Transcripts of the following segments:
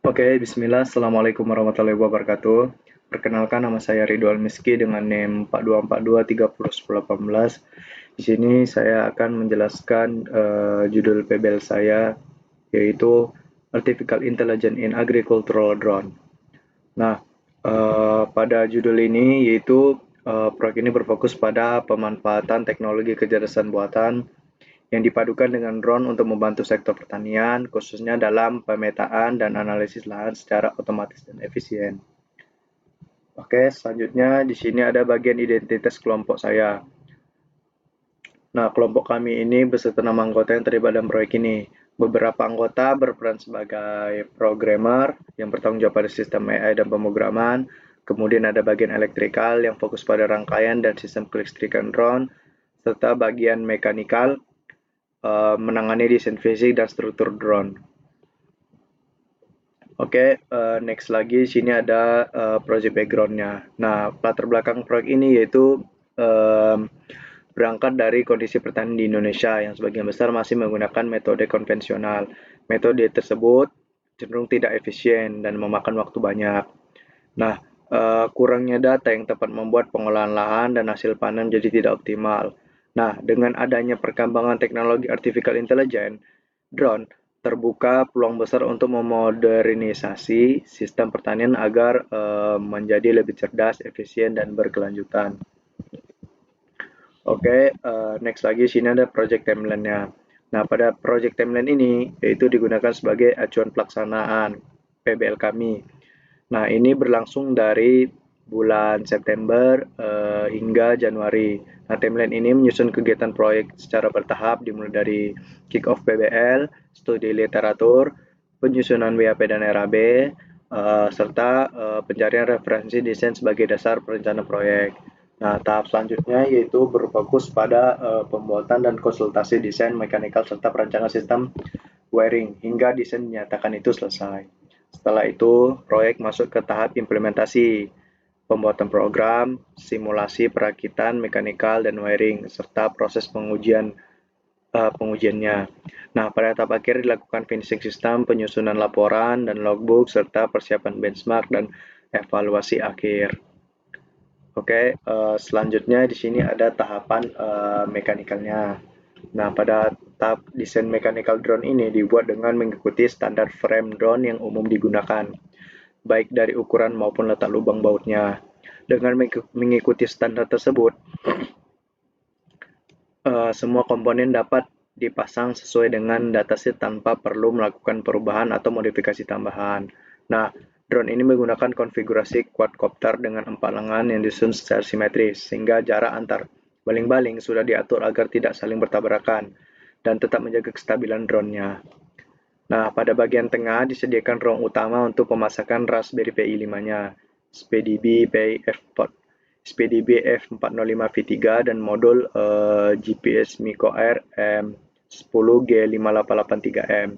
Oke, bismillah. Assalamualaikum warahmatullahi wabarakatuh. Perkenalkan, nama saya Ridwan Miski dengan NIM 4242301018. Di sini saya akan menjelaskan judul PBL saya, yaitu Artificial Intelligence in Agricultural Drone. Nah, pada judul ini yaitu proyek ini berfokus pada pemanfaatan teknologi kecerdasan buatan yang dipadukan dengan drone untuk membantu sektor pertanian, khususnya dalam pemetaan dan analisis lahan secara otomatis dan efisien. Oke, selanjutnya di sini ada bagian identitas kelompok saya. Nah, kelompok kami ini beserta 6 anggota yang terlibat dalam proyek ini. Beberapa anggota berperan sebagai programmer yang bertanggung jawab pada sistem AI dan pemrograman. Kemudian ada bagian elektrikal yang fokus pada rangkaian dan sistem kelistrikan drone, serta bagian mekanikal menangani desain fisik dan struktur drone. Oke, next lagi sini ada project backgroundnya. Nah, latar belakang proyek ini yaitu berangkat dari kondisi pertanian di Indonesia yang sebagian besar masih menggunakan metode konvensional. Metode tersebut cenderung tidak efisien dan memakan waktu banyak. Nah, kurangnya data yang tepat membuat pengolahan lahan dan hasil panen jadi tidak optimal. Nah, dengan adanya perkembangan teknologi artificial intelligence, drone terbuka peluang besar untuk memodernisasi sistem pertanian agar menjadi lebih cerdas, efisien, dan berkelanjutan. Oke, next lagi sini ada project timeline-nya. Nah, pada project timeline ini yaitu digunakan sebagai acuan pelaksanaan PBL kami. Nah, ini berlangsung dari bulan September hingga Januari. Nah, timeline ini menyusun kegiatan proyek secara bertahap dimulai dari kick off PBL, studi literatur, penyusunan WAP dan RAB, serta pencarian referensi desain sebagai dasar perencanaan proyek. Nah, tahap selanjutnya yaitu berfokus pada pembuatan dan konsultasi desain mekanikal serta perancangan sistem wiring hingga desain dinyatakan itu selesai. Setelah itu, proyek masuk ke tahap implementasi, pembuatan program, simulasi perakitan mekanikal dan wiring, serta proses pengujiannya. Nah, pada tahap akhir dilakukan finishing sistem, penyusunan laporan dan logbook, serta persiapan benchmark dan evaluasi akhir. Oke, selanjutnya di sini ada tahapan mekanikalnya. Nah, pada tahap desain mechanical drone ini dibuat dengan mengikuti standar frame drone yang umum digunakan, baik dari ukuran maupun letak lubang bautnya. Dengan mengikuti standar tersebut, semua komponen dapat dipasang sesuai dengan datasheet tanpa perlu melakukan perubahan atau modifikasi tambahan. Nah, drone ini menggunakan konfigurasi quadcopter dengan 4 lengan yang disusun secara simetris, sehingga jarak antar baling-baling sudah diatur agar tidak saling bertabrakan dan tetap menjaga kestabilan drone-nya. Nah, pada bagian tengah disediakan ruang utama untuk pemasangan Raspberry Pi 5-nya, SPDB F405V3 dan modul GPS Miko Air M10G5883M.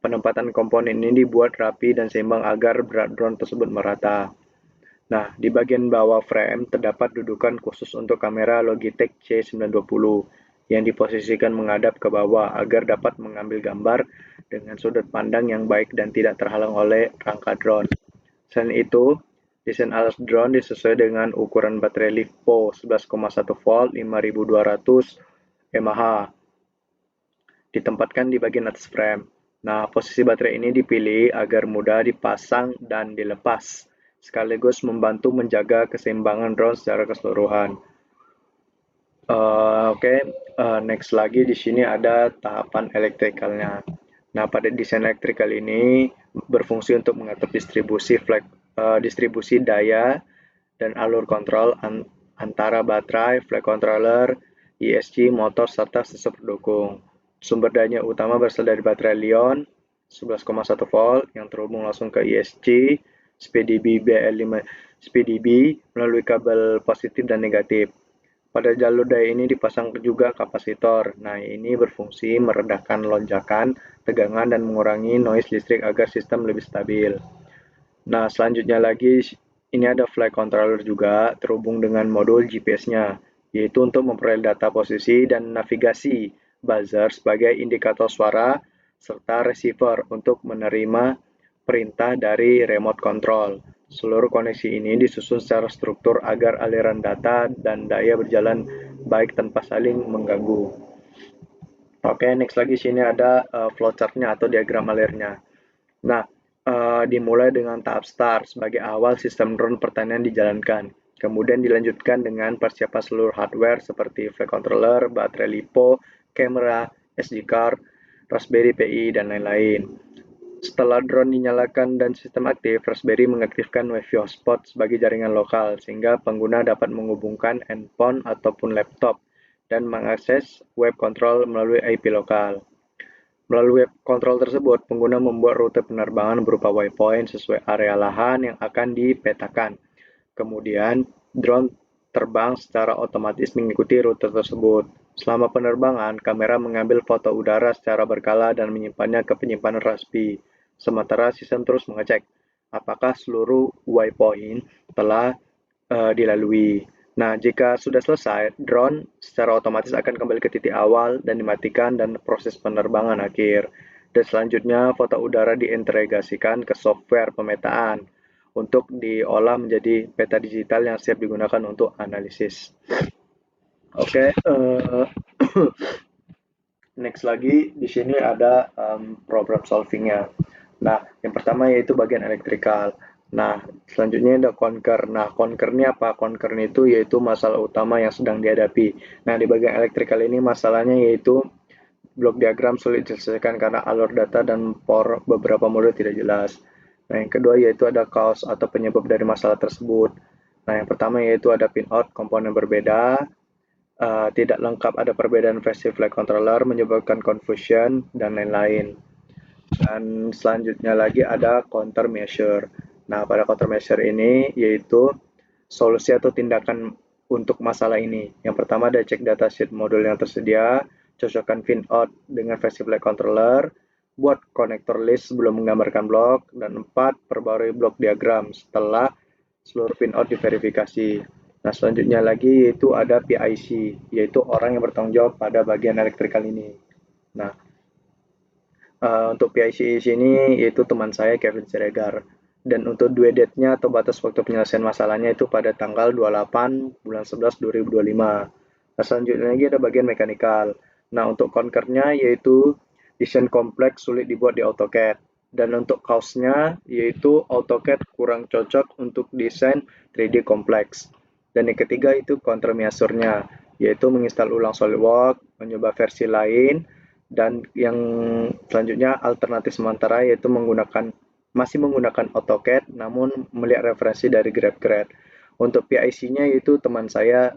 Penempatan komponen ini dibuat rapi dan seimbang agar berat drone tersebut merata. Nah, di bagian bawah frame terdapat dudukan khusus untuk kamera Logitech C920 yang diposisikan menghadap ke bawah agar dapat mengambil gambar dengan sudut pandang yang baik dan tidak terhalang oleh rangka drone. Selain itu, desain alas drone disesuaikan dengan ukuran baterai LiFePO 11,1 volt 5200 mAh ditempatkan di bagian atas frame. Nah, posisi baterai ini dipilih agar mudah dipasang dan dilepas, sekaligus membantu menjaga keseimbangan drone secara keseluruhan. Oke, next lagi di sini ada tahapan elektrikalnya. Nah, pada desain elektrikal ini berfungsi untuk mengatur distribusi daya dan alur kontrol antara baterai, flight controller, ESC, motor, serta sistem pendukung. Sumber daya utama berasal dari baterai Li-ion 11,1 volt yang terhubung langsung ke ESC, SPDB BL5 SPDB melalui kabel positif dan negatif. Pada jalur daya ini dipasang juga kapasitor. Nah, ini berfungsi meredahkan lonjakan, tegangan, dan mengurangi noise listrik agar sistem lebih stabil. Nah, selanjutnya lagi ini ada flight controller juga terhubung dengan modul GPS-nya, yaitu untuk memperoleh data posisi dan navigasi buzzer sebagai indikator suara serta receiver untuk menerima perintah dari remote control. Seluruh koneksi ini disusun secara struktur agar aliran data dan daya berjalan baik tanpa saling mengganggu. Oke, next lagi sini ada flowchart-nya atau diagram alirnya. Nah, dimulai dengan tahap start sebagai awal sistem drone pertanian dijalankan. Kemudian dilanjutkan dengan persiapan seluruh hardware seperti flight controller, baterai LiPo, kamera, SD card, Raspberry Pi, dan lain-lain. Setelah drone dinyalakan dan sistem aktif, Raspberry mengaktifkan Wi-Fi hotspot sebagai jaringan lokal, sehingga pengguna dapat menghubungkan handphone ataupun laptop dan mengakses web control melalui IP lokal. Melalui web control tersebut, pengguna membuat rute penerbangan berupa waypoint sesuai area lahan yang akan dipetakan. Kemudian, drone terbang secara otomatis mengikuti rute tersebut. Selama penerbangan, kamera mengambil foto udara secara berkala dan menyimpannya ke penyimpanan Raspi. Sementara sistem terus mengecek apakah seluruh waypoint telah dilalui. Nah, jika sudah selesai, drone secara otomatis akan kembali ke titik awal dan dimatikan dan proses penerbangan akhir. Dan selanjutnya, foto udara diintegrasikan ke software pemetaan untuk diolah menjadi peta digital yang siap digunakan untuk analisis. Oke, next lagi di sini ada problem solvingnya. Nah, yang pertama yaitu bagian elektrikal. Nah, selanjutnya ada conquer. Nah, conquer ini apa? Conquer itu yaitu masalah utama yang sedang dihadapi. Nah, di bagian elektrikal ini masalahnya yaitu blok diagram sulit diselesaikan karena alur data dan por beberapa mode tidak jelas. Nah, yang kedua yaitu ada cause atau penyebab dari masalah tersebut. Nah, yang pertama yaitu ada pinout komponen berbeda, tidak lengkap, ada perbedaan versi flight controller, menyebabkan confusion, dan lain-lain. Dan selanjutnya lagi ada countermeasure. Nah, pada countermeasure ini yaitu solusi atau tindakan untuk masalah ini. Yang pertama ada cek datasheet modul yang tersedia, cocokkan pinout dengan versi flight controller, buat connector list sebelum menggambarkan blok, dan 4. Perbarui blok diagram setelah seluruh pinout diverifikasi. Nah, selanjutnya lagi yaitu ada PIC, yaitu orang yang bertanggung jawab pada bagian elektrikal ini. Nah, untuk PIC sini yaitu teman saya Kevin Siregar. Dan untuk due date-nya atau batas waktu penyelesaian masalahnya itu pada tanggal 28 bulan 11 2025. Nah, selanjutnya lagi ada bagian mekanikal. Nah, untuk conquer-nya yaitu desain kompleks sulit dibuat di AutoCAD. Dan untuk cause-nya yaitu AutoCAD kurang cocok untuk desain 3D kompleks. Dan yang ketiga itu countermeasure-nya, yaitu menginstal ulang SolidWorks, mencoba versi lain, dan yang selanjutnya alternatif sementara yaitu masih menggunakan AutoCAD namun melihat referensi dari GrabCAD. Untuk PIC-nya yaitu teman saya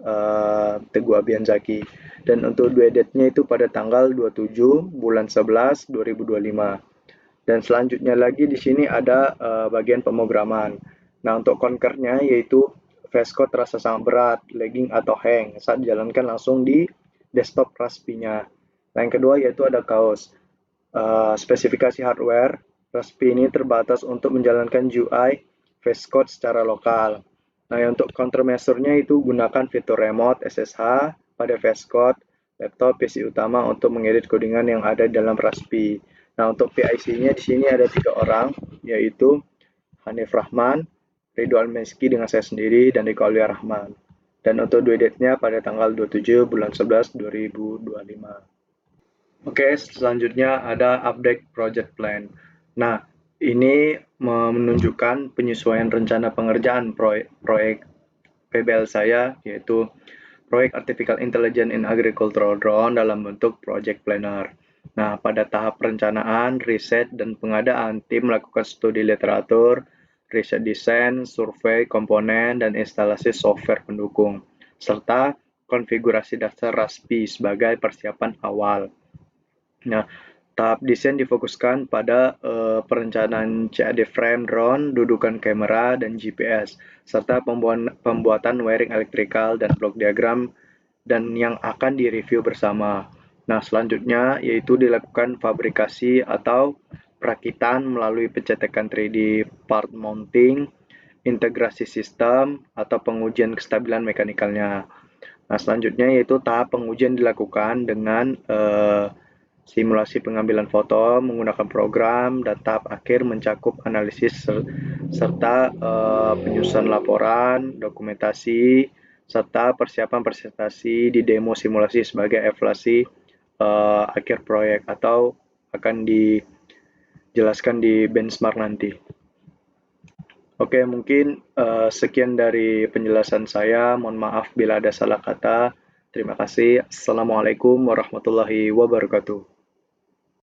Teguh Abianzaki, dan untuk due date-nya itu pada tanggal 27 bulan 11 2025. Dan selanjutnya lagi di sini ada bagian pemrograman. Nah, untuk conquer-nya yaitu VS Code terasa sangat berat, lagging atau hang saat dijalankan langsung di desktop Raspi-nya. Nah, yang kedua yaitu ada kaos. Spesifikasi hardware, Raspi ini terbatas untuk menjalankan GUI VS Code secara lokal. Nah, untuk countermeasure-nya itu gunakan fitur remote SSH pada VS Code laptop PC utama untuk mengedit codingan yang ada dalam Raspi. Nah, untuk PIC-nya di sini ada 3 orang, yaitu Hanif Rahman, Ridwan Meski dengan saya sendiri, dan Riko Aulia Rahman. Dan untuk due date-nya pada tanggal 27 bulan 11 2025. Oke, selanjutnya ada update project plan. Nah, ini menunjukkan penyesuaian rencana pengerjaan proyek PBL saya, yaitu proyek Artificial Intelligence in Agricultural Drone dalam bentuk project planner. Nah, pada tahap perencanaan, riset, dan pengadaan, tim melakukan studi literatur, riset desain, survei komponen, dan instalasi software pendukung, serta konfigurasi dasar Raspi sebagai persiapan awal. Nah, tahap desain difokuskan pada perencanaan CAD frame drone, dudukan kamera, dan GPS, serta pembuatan wiring elektrikal dan blok diagram dan yang akan direview bersama. Nah, selanjutnya yaitu dilakukan fabrikasi atau perakitan melalui pencetakan 3D part mounting, integrasi sistem, atau pengujian kestabilan mekanikalnya. Nah, selanjutnya yaitu tahap pengujian dilakukan dengan simulasi pengambilan foto menggunakan program, dan tahap akhir mencakup analisis serta penyusunan laporan, dokumentasi, serta persiapan presentasi di demo simulasi sebagai evaluasi akhir proyek atau akan dijelaskan di benchmark nanti. Oke, mungkin sekian dari penjelasan saya. Mohon maaf bila ada salah kata. Terima kasih. Assalamualaikum warahmatullahi wabarakatuh.